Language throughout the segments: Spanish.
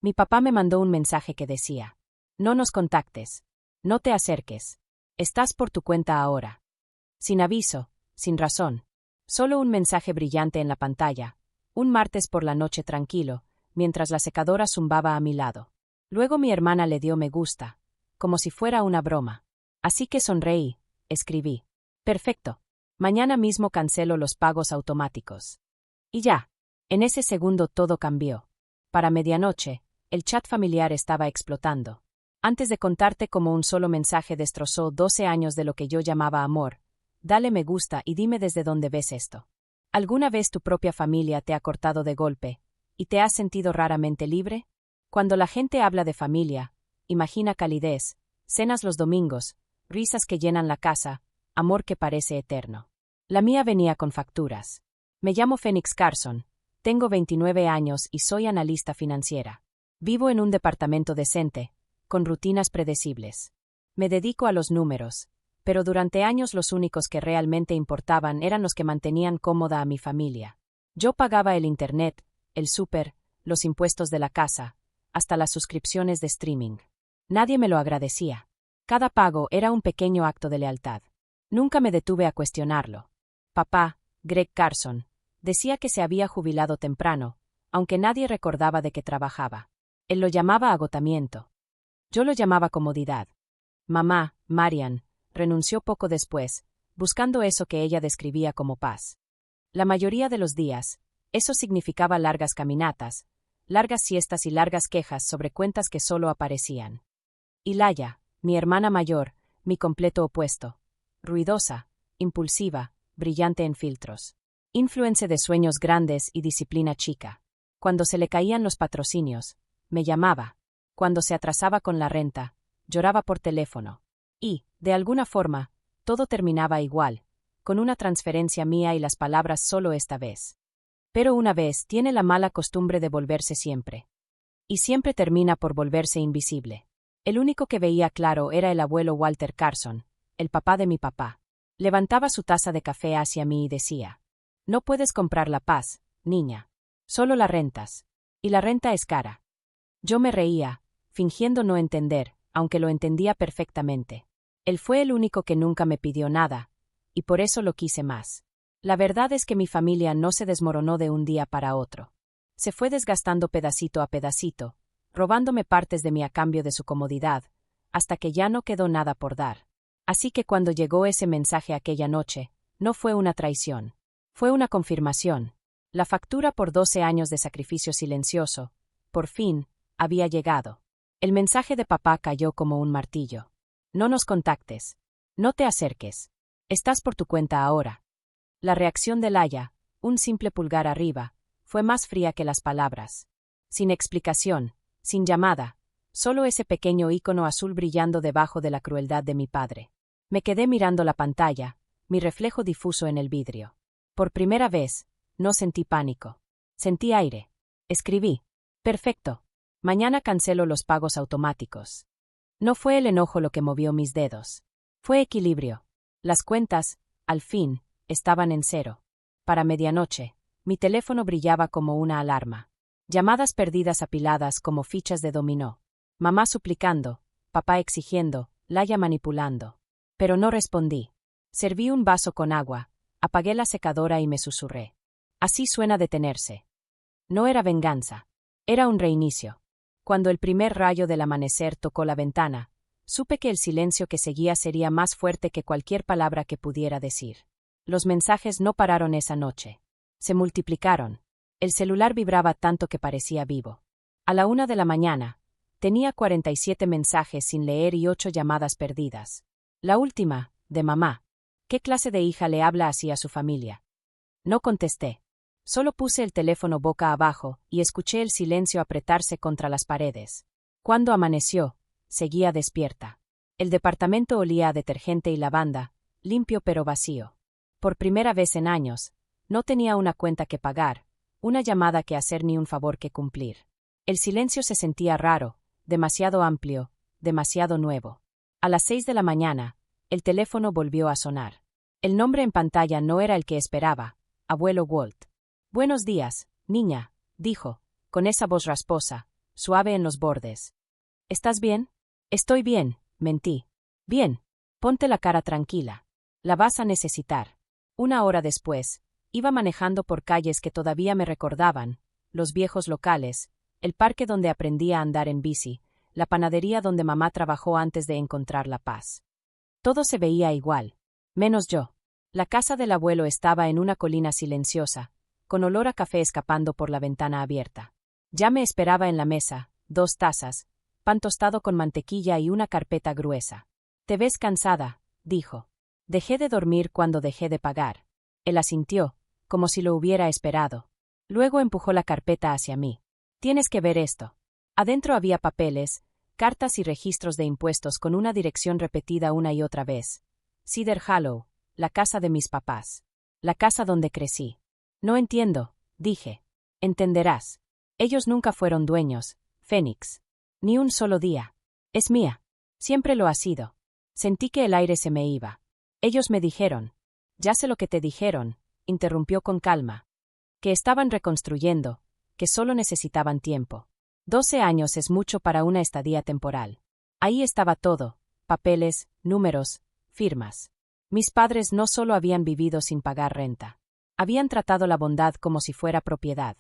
Mi papá me mandó un mensaje que decía: no nos contactes. No te acerques. Estás por tu cuenta ahora. Sin aviso, sin razón. Solo un mensaje brillante en la pantalla. Un martes por la noche tranquilo, mientras la secadora zumbaba a mi lado. Luego mi hermana le dio me gusta, como si fuera una broma. Así que sonreí, escribí: perfecto. Mañana mismo cancelo los pagos automáticos. Y ya. En ese segundo todo cambió. Para medianoche, el chat familiar estaba explotando. Antes de contarte cómo un solo mensaje destrozó 12 años de lo que yo llamaba amor, dale me gusta y dime desde dónde ves esto. ¿Alguna vez tu propia familia te ha cortado de golpe y te has sentido raramente libre? Cuando la gente habla de familia, imagina calidez, cenas los domingos, risas que llenan la casa, amor que parece eterno. La mía venía con facturas. Me llamo Phoenix Carson, tengo 29 años y soy analista financiera. Vivo en un departamento decente, con rutinas predecibles. Me dedico a los números, pero durante años los únicos que realmente importaban eran los que mantenían cómoda a mi familia. Yo pagaba el internet, el súper, los impuestos de la casa, hasta las suscripciones de streaming. Nadie me lo agradecía. Cada pago era un pequeño acto de lealtad. Nunca me detuve a cuestionarlo. Papá, Greg Carson, decía que se había jubilado temprano, aunque nadie recordaba de qué trabajaba. Él lo llamaba agotamiento. Yo lo llamaba comodidad. Mamá, Marian, renunció poco después, buscando eso que ella describía como paz. La mayoría de los días, eso significaba largas caminatas, largas siestas y largas quejas sobre cuentas que solo aparecían. Y Laia, mi hermana mayor, mi completo opuesto. Ruidosa, impulsiva, brillante en filtros. Influencia de sueños grandes y disciplina chica. Cuando se le caían los patrocinios, me llamaba. Cuando se atrasaba con la renta, lloraba por teléfono. Y, de alguna forma, todo terminaba igual, con una transferencia mía y las palabras solo esta vez. Pero una vez tiene la mala costumbre de volverse siempre. Y siempre termina por volverse invisible. El único que veía claro era el abuelo Walter Carson, el papá de mi papá. Levantaba su taza de café hacia mí y decía: no puedes comprar la paz, niña. Solo la rentas. Y la renta es cara. Yo me reía, fingiendo no entender, aunque lo entendía perfectamente. Él fue el único que nunca me pidió nada, y por eso lo quise más. La verdad es que mi familia no se desmoronó de un día para otro. Se fue desgastando pedacito a pedacito, robándome partes de mí a cambio de su comodidad, hasta que ya no quedó nada por dar. Así que cuando llegó ese mensaje aquella noche, no fue una traición. Fue una confirmación. La factura por 12 años de sacrificio silencioso, por fin, había llegado. El mensaje de papá cayó como un martillo. No nos contactes. No te acerques. Estás por tu cuenta ahora. La reacción de Laia, un simple pulgar arriba, fue más fría que las palabras. Sin explicación, sin llamada, solo ese pequeño ícono azul brillando debajo de la crueldad de mi padre. Me quedé mirando la pantalla, mi reflejo difuso en el vidrio. Por primera vez, no sentí pánico. Sentí aire. Escribí: perfecto. Mañana cancelo los pagos automáticos. No fue el enojo lo que movió mis dedos. Fue equilibrio. Las cuentas, al fin, estaban en cero. Para medianoche, mi teléfono brillaba como una alarma. Llamadas perdidas apiladas como fichas de dominó. Mamá suplicando, papá exigiendo, Laia manipulando. Pero no respondí. Serví un vaso con agua, apagué la secadora y me susurré: así suena detenerse. No era venganza. Era un reinicio. Cuando el primer rayo del amanecer tocó la ventana, supe que el silencio que seguía sería más fuerte que cualquier palabra que pudiera decir. Los mensajes no pararon esa noche. Se multiplicaron. El celular vibraba tanto que parecía vivo. A la 1 de la mañana, tenía 47 mensajes sin leer y 8 llamadas perdidas. La última, de mamá. ¿Qué clase de hija le habla así a su familia? No contesté. Solo puse el teléfono boca abajo y escuché el silencio apretarse contra las paredes. Cuando amaneció, seguía despierta. El departamento olía a detergente y lavanda, limpio pero vacío. Por primera vez en años, no tenía una cuenta que pagar, una llamada que hacer ni un favor que cumplir. El silencio se sentía raro, demasiado amplio, demasiado nuevo. A las 6 de la mañana, el teléfono volvió a sonar. El nombre en pantalla no era el que esperaba: abuelo Walt. Buenos días, niña, dijo, con esa voz rasposa, suave en los bordes. ¿Estás bien? Estoy bien, mentí. Bien. Ponte la cara tranquila. La vas a necesitar. 1 hora después, iba manejando por calles que todavía me recordaban, los viejos locales, el parque donde aprendí a andar en bici, la panadería donde mamá trabajó antes de encontrar la paz. Todo se veía igual, menos yo. La casa del abuelo estaba en una colina silenciosa, con olor a café escapando por la ventana abierta. Ya me esperaba en la mesa, 2 tazas, pan tostado con mantequilla y una carpeta gruesa. «Te ves cansada», dijo. «Dejé de dormir cuando dejé de pagar». Él asintió, como si lo hubiera esperado. Luego empujó la carpeta hacia mí. «Tienes que ver esto». Adentro había papeles, cartas y registros de impuestos con una dirección repetida una y otra vez. Cedar Hollow, la casa de mis papás. La casa donde crecí. «No entiendo», dije. «Entenderás. Ellos nunca fueron dueños, Phoenix. Ni un solo día. Es mía. Siempre lo ha sido». Sentí que el aire se me iba. Ellos me dijeron. «Ya sé lo que te dijeron», interrumpió con calma. «Que estaban reconstruyendo, que solo necesitaban tiempo. 12 años es mucho para una estadía temporal. Ahí estaba todo, papeles, números, firmas. Mis padres no solo habían vivido sin pagar renta. Habían tratado la bondad como si fuera propiedad».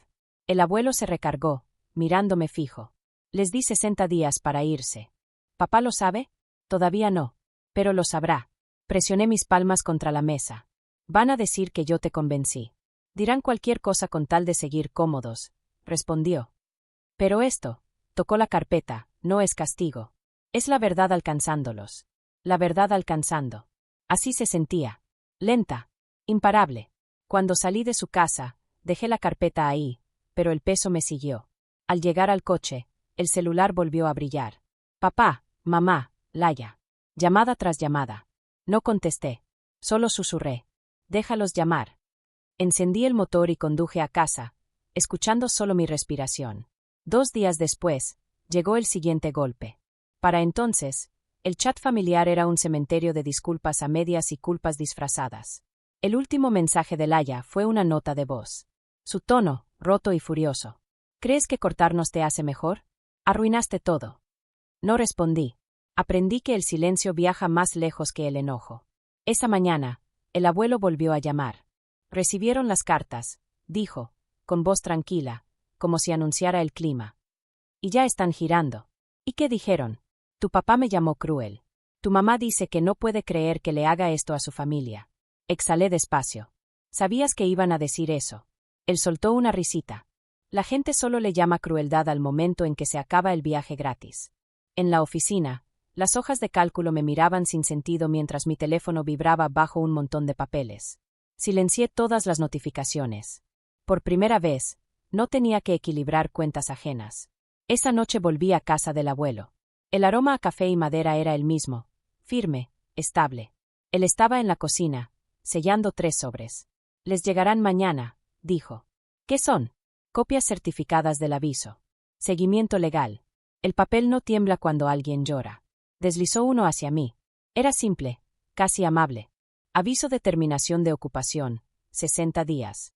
El abuelo se recargó, mirándome fijo. «Les di 60 días para irse». «¿Papá lo sabe?» «Todavía no. Pero lo sabrá». Presioné mis palmas contra la mesa. «Van a decir que yo te convencí. Dirán cualquier cosa con tal de seguir cómodos», respondió. «Pero esto», tocó la carpeta, «no es castigo. Es la verdad alcanzándolos. La verdad alcanzando». Así se sentía. Lenta. Imparable. Cuando salí de su casa, dejé la carpeta ahí, pero el peso me siguió. Al llegar al coche, el celular volvió a brillar. «Papá, mamá, Laya». Llamada tras llamada. No contesté. Solo susurré. «Déjalos llamar». Encendí el motor y conduje a casa, escuchando solo mi respiración. 2 días después, llegó el siguiente golpe. Para entonces, el chat familiar era un cementerio de disculpas a medias y culpas disfrazadas. El último mensaje de Laya fue una nota de voz. Su tono, roto y furioso. «¿Crees que cortarnos te hace mejor? Arruinaste todo». No respondí. Aprendí que el silencio viaja más lejos que el enojo. Esa mañana, el abuelo volvió a llamar. «Recibieron las cartas», dijo, con voz tranquila, como si anunciara el clima. «Y ya están girando». «¿Y qué dijeron?» «Tu papá me llamó cruel. Tu mamá dice que no puede creer que le haga esto a su familia». Exhalé despacio. «¿Sabías que iban a decir eso?» Él soltó una risita. «La gente solo le llama crueldad al momento en que se acaba el viaje gratis». En la oficina, las hojas de cálculo me miraban sin sentido mientras mi teléfono vibraba bajo un montón de papeles. Silencié todas las notificaciones. Por primera vez, no tenía que equilibrar cuentas ajenas. Esa noche volví a casa del abuelo. El aroma a café y madera era el mismo, firme, estable. Él estaba en la cocina, sellando 3 sobres. «Les llegarán mañana», dijo. «¿Qué son?» «Copias certificadas del aviso. Seguimiento legal. El papel no tiembla cuando alguien llora». Deslizó uno hacia mí. Era simple, casi amable. «Aviso de terminación de ocupación, 60 días».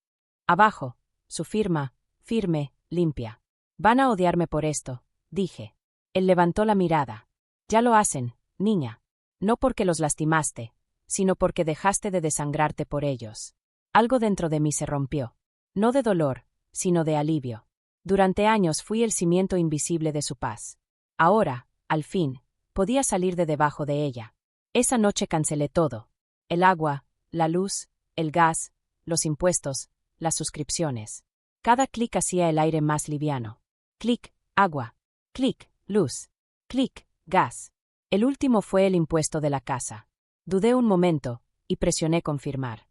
Abajo, su firma, firme, limpia. «Van a odiarme por esto», dije. Él levantó la mirada. «Ya lo hacen, niña. No porque los lastimaste, sino porque dejaste de desangrarte por ellos». Algo dentro de mí se rompió. No de dolor, sino de alivio. Durante años fui el cimiento invisible de su paz. Ahora, al fin, podía salir de debajo de ella. Esa noche cancelé todo. El agua, la luz, el gas, los impuestos, las suscripciones. Cada clic hacía el aire más liviano. Clic, agua. Clic, luz. Clic, gas. El último fue el impuesto de la casa. Dudé un momento, y presioné confirmar.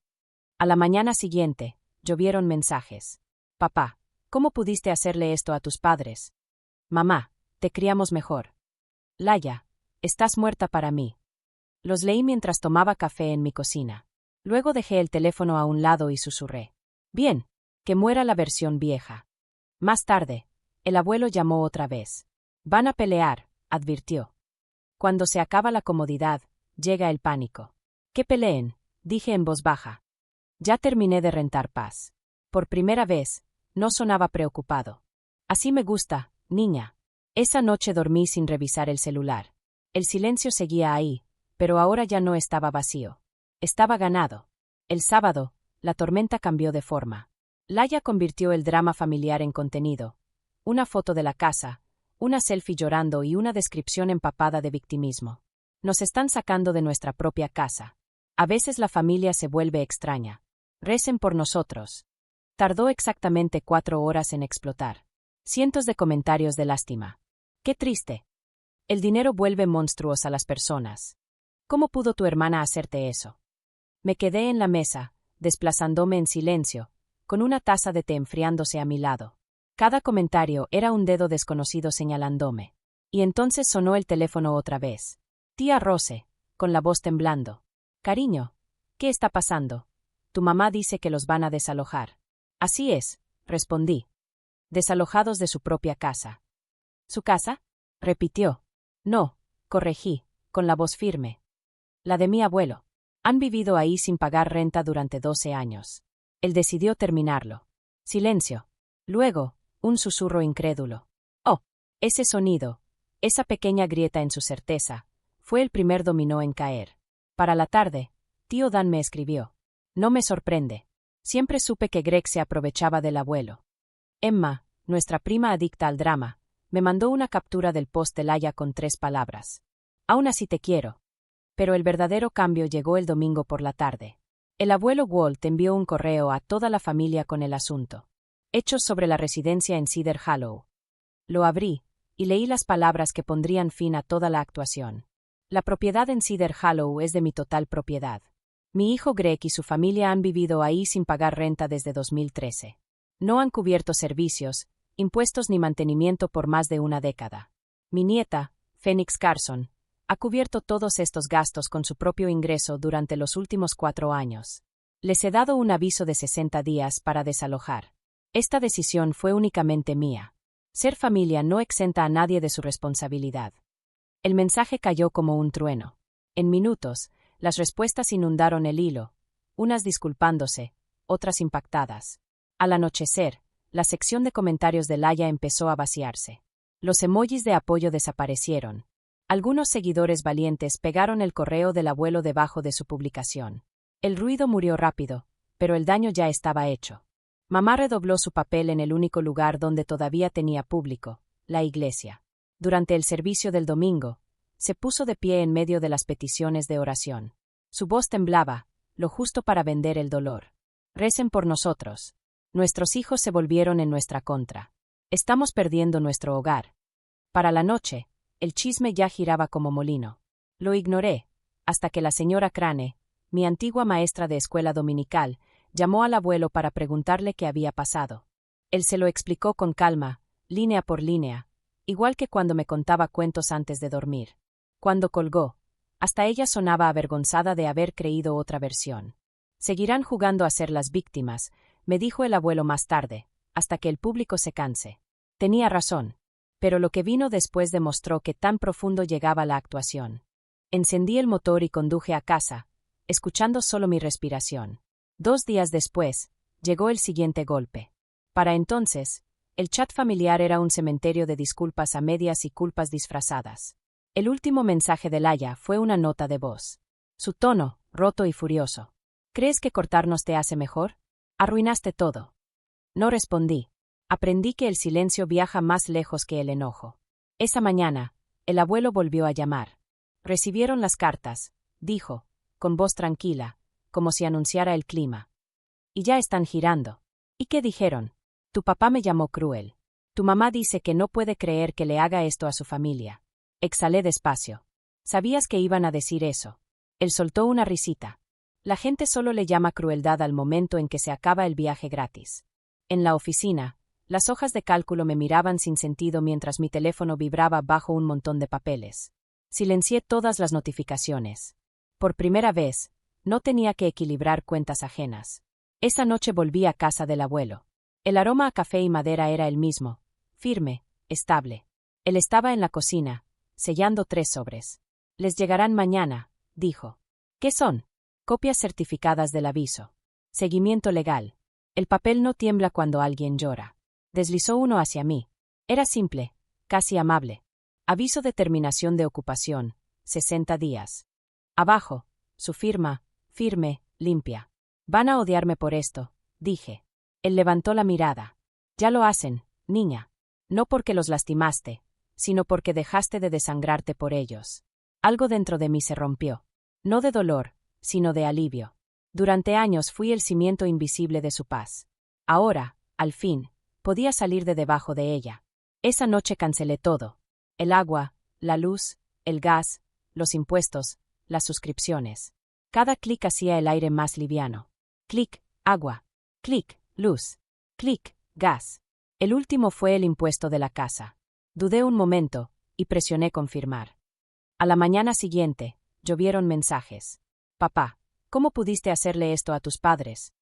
A la mañana siguiente, llovieron mensajes. «Papá, ¿cómo pudiste hacerle esto a tus padres?» «Mamá, te criamos mejor». «Laya, estás muerta para mí». Los leí mientras tomaba café en mi cocina. Luego dejé el teléfono a un lado y susurré. «Bien, que muera la versión vieja». Más tarde, el abuelo llamó otra vez. «Van a pelear», advirtió. Cuando se acaba la comodidad, llega el pánico. «Que peleen», dije en voz baja. Ya terminé de rentar paz. Por primera vez, no sonaba preocupado. «Así me gusta, niña». Esa noche dormí sin revisar el celular. El silencio seguía ahí, pero ahora ya no estaba vacío. Estaba ganado. El sábado, la tormenta cambió de forma. Laya convirtió el drama familiar en contenido. Una foto de la casa, una selfie llorando y una descripción empapada de victimismo. Nos están sacando de nuestra propia casa. A veces la familia se vuelve extraña. Recen por nosotros. Tardó exactamente 4 horas en explotar. Cientos de comentarios de lástima. ¡Qué triste! El dinero vuelve monstruos a las personas. ¿Cómo pudo tu hermana hacerte eso? Me quedé en la mesa, desplazándome en silencio, con una taza de té enfriándose a mi lado. Cada comentario era un dedo desconocido señalándome. Y entonces sonó el teléfono otra vez. Tía Rose, con la voz temblando. Cariño, ¿qué está pasando? Tu mamá dice que los van a desalojar. Así es, respondí. Desalojados de su propia casa. ¿Su casa? Repitió. No, corregí, con la voz firme. La de mi abuelo. Han vivido ahí sin pagar renta durante 12 años. Él decidió terminarlo. Silencio. Luego, un susurro incrédulo. Oh, ese sonido, esa pequeña grieta en su certeza, fue el primer dominó en caer. Para la tarde, tío Dan me escribió. No me sorprende. Siempre supe que Greg se aprovechaba del abuelo. Emma, nuestra prima adicta al drama, me mandó una captura del post de Laya con 3 palabras. Aún así te quiero. Pero el verdadero cambio llegó el domingo por la tarde. El abuelo Walt envió un correo a toda la familia con el asunto. Hechos sobre la residencia en Cedar Hollow. Lo abrí, y leí las palabras que pondrían fin a toda la actuación. La propiedad en Cedar Hollow es de mi total propiedad. Mi hijo Greg y su familia han vivido ahí sin pagar renta desde 2013. No han cubierto servicios, impuestos ni mantenimiento por más de una década. Mi nieta, Phoenix Carson, ha cubierto todos estos gastos con su propio ingreso durante los últimos 4 años. Les he dado un aviso de 60 días para desalojar. Esta decisión fue únicamente mía. Ser familia no exenta a nadie de su responsabilidad. El mensaje cayó como un trueno. En minutos, las respuestas inundaron el hilo, unas disculpándose, otras impactadas. Al anochecer, la sección de comentarios de Laya empezó a vaciarse. Los emojis de apoyo desaparecieron. Algunos seguidores valientes pegaron el correo del abuelo debajo de su publicación. El ruido murió rápido, pero el daño ya estaba hecho. Mamá redobló su papel en el único lugar donde todavía tenía público, la iglesia. Durante el servicio del domingo, se puso de pie en medio de las peticiones de oración. Su voz temblaba, lo justo para vender el dolor. Recen por nosotros. Nuestros hijos se volvieron en nuestra contra. Estamos perdiendo nuestro hogar. Para la noche, el chisme ya giraba como molino. Lo ignoré, hasta que la señora Crane, mi antigua maestra de escuela dominical, llamó al abuelo para preguntarle qué había pasado. Él se lo explicó con calma, línea por línea, igual que cuando me contaba cuentos antes de dormir. Cuando colgó, hasta ella sonaba avergonzada de haber creído otra versión. Seguirán jugando a ser las víctimas, me dijo el abuelo más tarde, hasta que el público se canse. Tenía razón. Pero lo que vino después demostró que tan profundo llegaba la actuación. Encendí el motor y conduje a casa, escuchando solo mi respiración. 2 días después, llegó el siguiente golpe. Para entonces, el chat familiar era un cementerio de disculpas a medias y culpas disfrazadas. El último mensaje de Laya fue una nota de voz. Su tono, roto y furioso. ¿Crees que cortarnos te hace mejor? Arruinaste todo. No respondí. Aprendí que el silencio viaja más lejos que el enojo. Esa mañana, el abuelo volvió a llamar. Recibieron las cartas, dijo, con voz tranquila, como si anunciara el clima. Y ya están girando. ¿Y qué dijeron? Tu papá me llamó cruel. Tu mamá dice que no puede creer que le haga esto a su familia. Exhalé despacio. ¿Sabías que iban a decir eso? Él soltó una risita. La gente solo le llama crueldad al momento en que se acaba el viaje gratis. En la oficina, las hojas de cálculo me miraban sin sentido mientras mi teléfono vibraba bajo un montón de papeles. Silencié todas las notificaciones. Por primera vez, no tenía que equilibrar cuentas ajenas. Esa noche volví a casa del abuelo. El aroma a café y madera era el mismo, firme, estable. Él estaba en la cocina, sellando 3 sobres. Les llegarán mañana, dijo. ¿Qué son? Copias certificadas del aviso. Seguimiento legal. El papel no tiembla cuando alguien llora. Deslizó uno hacia mí. Era simple, casi amable. Aviso de terminación de ocupación, 60 días. Abajo, su firma, firme, limpia. Van a odiarme por esto, dije. Él levantó la mirada. Ya lo hacen, niña. No porque los lastimaste, sino porque dejaste de desangrarte por ellos. Algo dentro de mí se rompió. No de dolor, sino de alivio. Durante años fui el cimiento invisible de su paz. Ahora, al fin, podía salir de debajo de ella. Esa noche cancelé todo. El agua, la luz, el gas, los impuestos, las suscripciones. Cada clic hacía el aire más liviano. Clic, agua. Clic, luz. Clic, gas. El último fue el impuesto de la casa. Dudé un momento, y presioné confirmar. A la mañana siguiente, llovieron mensajes. Papá, ¿cómo pudiste hacerle esto a tus padres?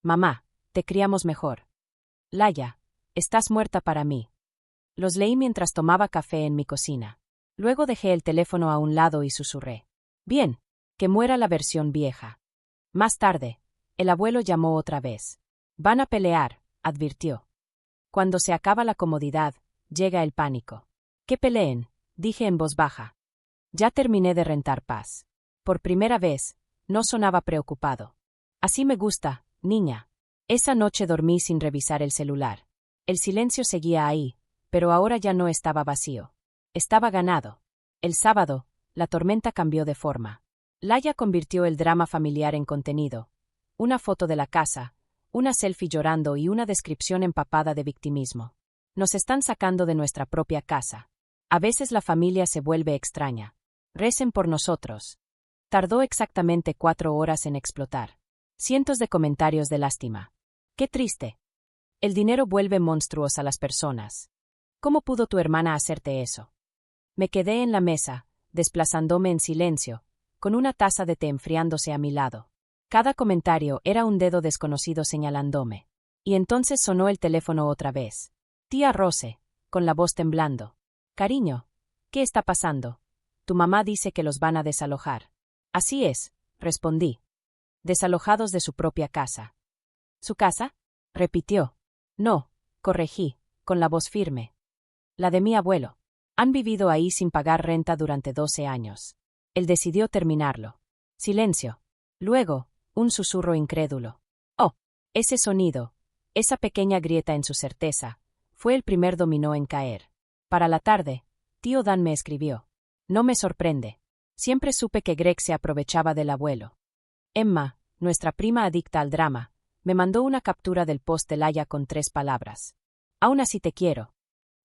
Mamá, te criamos mejor. Laya, estás muerta para mí. Los leí mientras tomaba café en mi cocina. Luego dejé el teléfono a un lado y susurré. Bien, que muera la versión vieja. Más tarde, el abuelo llamó otra vez. Van a pelear, advirtió. Cuando se acaba la comodidad, llega el pánico. ¿Qué peleen?, dije en voz baja. Ya terminé de rentar paz. Por primera vez, no sonaba preocupado. Así me gusta, niña. Esa noche dormí sin revisar el celular. El silencio seguía ahí, pero ahora ya no estaba vacío. Estaba ganado. El sábado, la tormenta cambió de forma. Laya convirtió el drama familiar en contenido. Una foto de la casa, una selfie llorando y una descripción empapada de victimismo. Nos están sacando de nuestra propia casa. A veces la familia se vuelve extraña. Recen por nosotros. Tardó exactamente 4 horas en explotar. Cientos de comentarios de lástima. ¡Qué triste! El dinero vuelve monstruos a las personas. ¿Cómo pudo tu hermana hacerte eso? Me quedé en la mesa, desplazándome en silencio, con una taza de té enfriándose a mi lado. Cada comentario era un dedo desconocido señalándome. Y entonces sonó el teléfono otra vez. Tía Rose, con la voz temblando. Cariño, ¿qué está pasando? Tu mamá dice que los van a desalojar. Así es, respondí. Desalojados de su propia casa. ¿Su casa?, repitió. No, corregí, con la voz firme. La de mi abuelo. Han vivido ahí sin pagar renta durante 12 años. Él decidió terminarlo. Silencio. Luego, un susurro incrédulo. Oh, ese sonido, esa pequeña grieta en su certeza, fue el primer dominó en caer. Para la tarde, tío Dan me escribió. No me sorprende. Siempre supe que Greg se aprovechaba del abuelo. Emma, nuestra prima adicta al drama, me mandó una captura del post de Laya con 3 palabras. Aún así te quiero.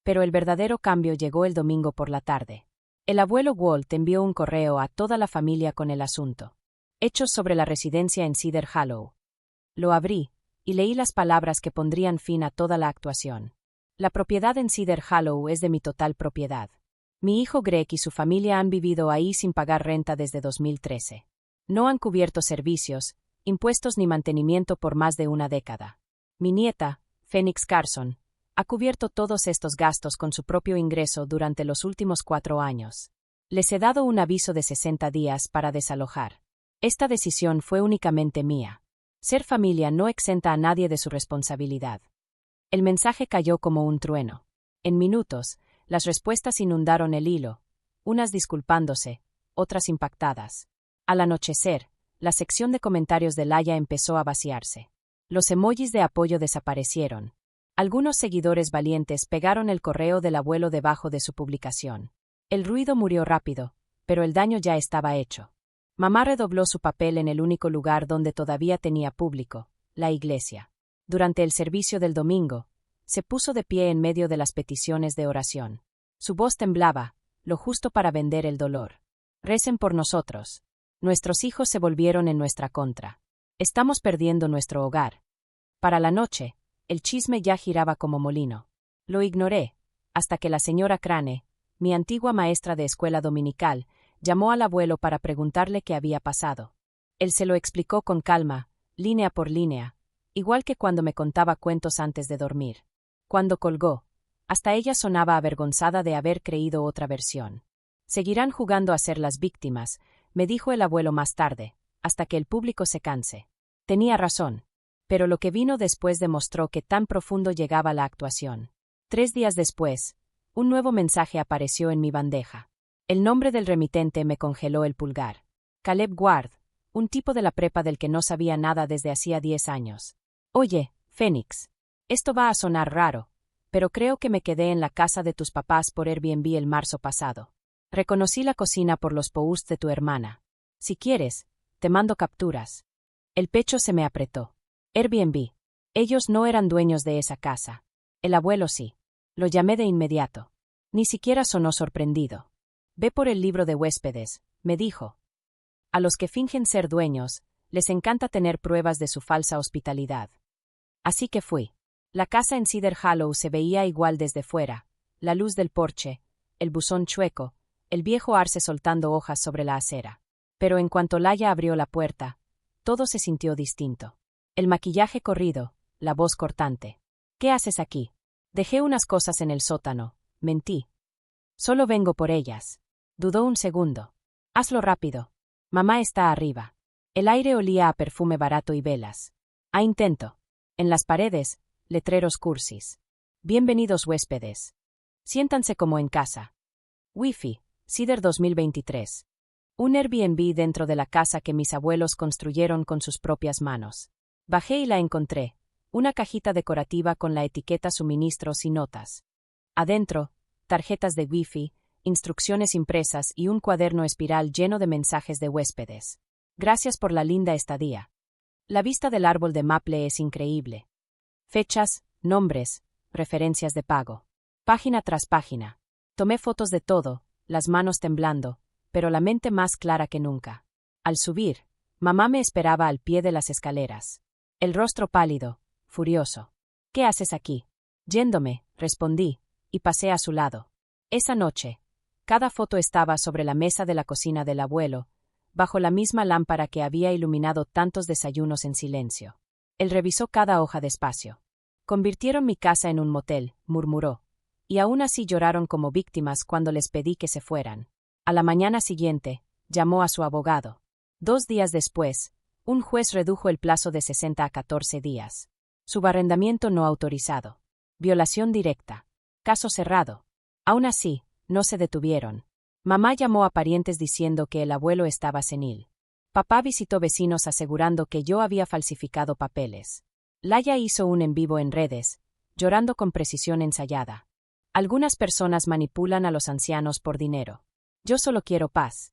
Pero el verdadero cambio llegó el domingo por la tarde. El abuelo Walt envió un correo a toda la familia con el asunto. Hechos sobre la residencia en Cedar Hollow. Lo abrí, y leí las palabras que pondrían fin a toda la actuación. La propiedad en Cedar Hollow es de mi total propiedad. Mi hijo Greg y su familia han vivido ahí sin pagar renta desde 2013. No han cubierto servicios, impuestos ni mantenimiento por más de una década. Mi nieta, Phoenix Carson, ha cubierto todos estos gastos con su propio ingreso durante los últimos 4 años. Les he dado un aviso de 60 días para desalojar. Esta decisión fue únicamente mía. Ser familia no exenta a nadie de su responsabilidad. El mensaje cayó como un trueno. En minutos, las respuestas inundaron el hilo, unas disculpándose, otras impactadas. Al anochecer, la sección de comentarios de Laya empezó a vaciarse. Los emojis de apoyo desaparecieron. Algunos seguidores valientes pegaron el correo del abuelo debajo de su publicación. El ruido murió rápido, pero el daño ya estaba hecho. Mamá redobló su papel en el único lugar donde todavía tenía público, la iglesia. Durante el servicio del domingo, se puso de pie en medio de las peticiones de oración. Su voz temblaba, lo justo para vender el dolor. Recen por nosotros. Nuestros hijos se volvieron en nuestra contra. Estamos perdiendo nuestro hogar. Para la noche, el chisme ya giraba como molino. Lo ignoré, hasta que la señora Crane, mi antigua maestra de escuela dominical, llamó al abuelo para preguntarle qué había pasado. Él se lo explicó con calma, línea por línea, igual que cuando me contaba cuentos antes de dormir. Cuando colgó, hasta ella sonaba avergonzada de haber creído otra versión. Seguirán jugando a ser las víctimas, me dijo el abuelo más tarde, hasta que el público se canse. Tenía razón. Pero lo que vino después demostró que tan profundo llegaba la actuación. 3 días después, Un nuevo mensaje apareció en mi bandeja. El nombre del remitente me congeló el pulgar. Caleb Ward, un tipo de la prepa del que no sabía nada desde hacía 10 años. Oye, Phoenix. Esto va a sonar raro, pero creo que me quedé en la casa de tus papás por Airbnb el marzo pasado. Reconocí la cocina por los posts de tu hermana. Si quieres, te mando capturas. El pecho se me apretó. Airbnb. Ellos no eran dueños de esa casa. El abuelo sí. Lo llamé de inmediato. Ni siquiera sonó sorprendido. Ve por el libro de huéspedes, me dijo. A los que fingen ser dueños, les encanta tener pruebas de su falsa hospitalidad. Así que fui. La casa en Cedar Hollow se veía igual desde fuera, la luz del porche, el buzón chueco, el viejo arce soltando hojas sobre la acera. Pero en cuanto Laia abrió la puerta, todo se sintió distinto. El maquillaje corrido, la voz cortante. ¿Qué haces aquí? Dejé unas cosas en el sótano, mentí. Solo vengo por ellas. Dudó un segundo. Hazlo rápido. Mamá está arriba. El aire olía a perfume barato y velas. Intento. En las paredes, letreros cursis. Bienvenidos huéspedes. Siéntanse como en casa. Wi-Fi, Cedar 2023. Un Airbnb dentro de la casa que mis abuelos construyeron con sus propias manos. Bajé y la encontré. Una cajita decorativa con la etiqueta suministros y notas. Adentro, tarjetas de Wi-Fi, instrucciones impresas y un cuaderno espiral lleno de mensajes de huéspedes. Gracias por la linda estadía. La vista del árbol de maple es increíble. Fechas, nombres, referencias de pago. Página tras página. Tomé fotos de todo, las manos temblando, pero la mente más clara que nunca. Al subir, mamá me esperaba al pie de las escaleras. El rostro pálido, furioso. ¿Qué haces aquí? Yéndome, respondí, y pasé a su lado. Esa noche, cada foto estaba sobre la mesa de la cocina del abuelo, bajo la misma lámpara que había iluminado tantos desayunos en silencio. Él revisó cada hoja despacio. Convirtieron mi casa en un motel, murmuró, y aún así lloraron como víctimas cuando les pedí que se fueran. A la mañana siguiente, llamó a su abogado. 2 días después, un juez redujo el plazo de 60 a 14 días. Subarrendamiento no autorizado. Violación directa. Caso cerrado. Aún así, no se detuvieron. Mamá llamó a parientes diciendo que el abuelo estaba senil. Papá visitó vecinos asegurando que yo había falsificado papeles. Laia hizo un en vivo en redes, llorando con precisión ensayada. Algunas personas manipulan a los ancianos por dinero. Yo solo quiero paz.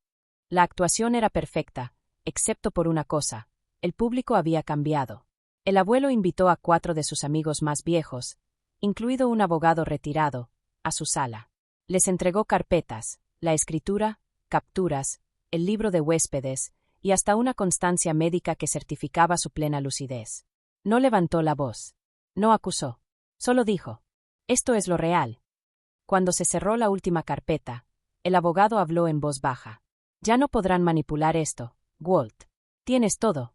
La actuación era perfecta, excepto por una cosa. El público había cambiado. El abuelo invitó a 4 de sus amigos más viejos, incluido un abogado retirado, a su sala. Les entregó carpetas, la escritura, capturas, el libro de huéspedes y hasta una constancia médica que certificaba su plena lucidez. No levantó la voz. No acusó. Solo dijo: esto es lo real. Cuando se cerró la última carpeta, el abogado habló en voz baja. Ya no podrán manipular esto, Walt. Tienes todo.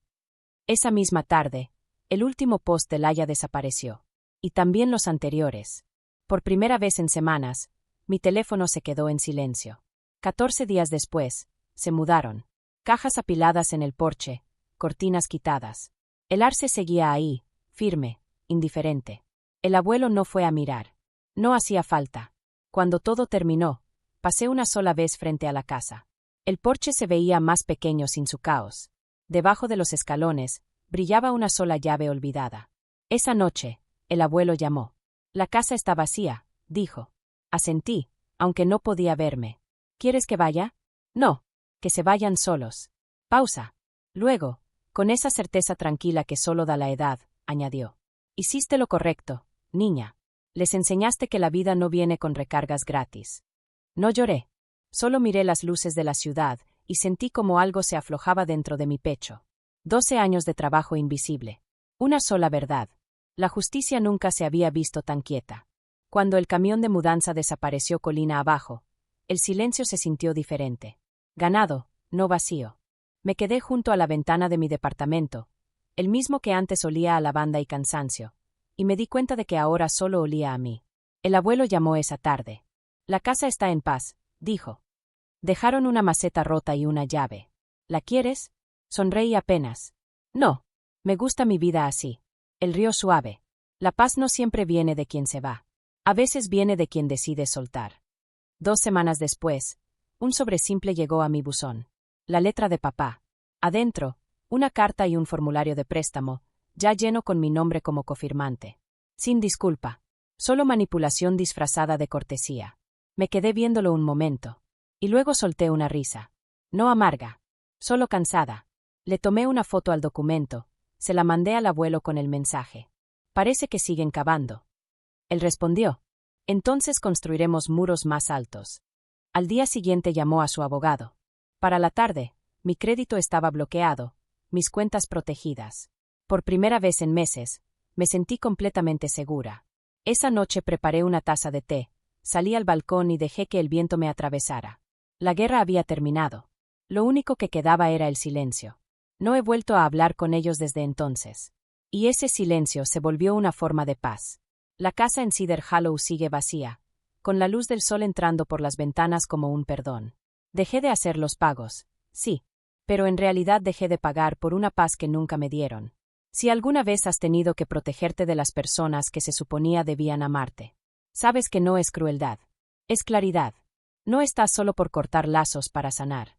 Esa misma tarde, el último post de Laia desapareció. Y también los anteriores. Por primera vez en semanas, mi teléfono se quedó en silencio. 14 días después, se mudaron. Cajas apiladas en el porche, cortinas quitadas. El arce seguía ahí, firme, indiferente. El abuelo no fue a mirar. No hacía falta. Cuando todo terminó, pasé una sola vez frente a la casa. El porche se veía más pequeño sin su caos. Debajo de los escalones, brillaba una sola llave olvidada. Esa noche, el abuelo llamó. La casa está vacía, dijo. Asentí, aunque no podía verme. ¿Quieres que vaya? No, que se vayan solos. Pausa. Luego, con esa certeza tranquila que solo da la edad, añadió. Hiciste lo correcto, niña. Les enseñaste que la vida no viene con recargas gratis. No lloré. Solo miré las luces de la ciudad y sentí como algo se aflojaba dentro de mi pecho. 12 años de trabajo invisible. Una sola verdad. La justicia nunca se había visto tan quieta. Cuando el camión de mudanza desapareció colina abajo, el silencio se sintió diferente. Ganado, no vacío. Me quedé junto a la ventana de mi departamento, el mismo que antes olía a lavanda y cansancio, y me di cuenta de que ahora solo olía a mí. El abuelo llamó esa tarde. La casa está en paz, dijo. Dejaron una maceta rota y una llave. ¿La quieres? Sonreí apenas. No. Me gusta mi vida así. El río suave. La paz no siempre viene de quien se va. A veces viene de quien decide soltar. 2 semanas después, un sobre simple llegó a mi buzón. La letra de papá. Adentro, una carta y un formulario de préstamo, ya lleno con mi nombre como cofirmante. Sin disculpa. Solo manipulación disfrazada de cortesía. Me quedé viéndolo un momento. Y luego solté una risa. No amarga. Solo cansada. Le tomé una foto al documento. Se la mandé al abuelo con el mensaje. Parece que siguen cavando. Él respondió. Entonces construiremos muros más altos. Al día siguiente llamó a su abogado. Para la tarde, mi crédito estaba bloqueado, mis cuentas protegidas. Por primera vez en meses, me sentí completamente segura. Esa noche preparé una taza de té, salí al balcón y dejé que el viento me atravesara. La guerra había terminado. Lo único que quedaba era el silencio. No he vuelto a hablar con ellos desde entonces. Y ese silencio se volvió una forma de paz. La casa en Cedar Hollow sigue vacía, con la luz del sol entrando por las ventanas como un perdón. Dejé de hacer los pagos, sí, pero en realidad dejé de pagar por una paz que nunca me dieron. Si alguna vez has tenido que protegerte de las personas que se suponía debían amarte, sabes que no es crueldad, es claridad. No estás solo por cortar lazos para sanar.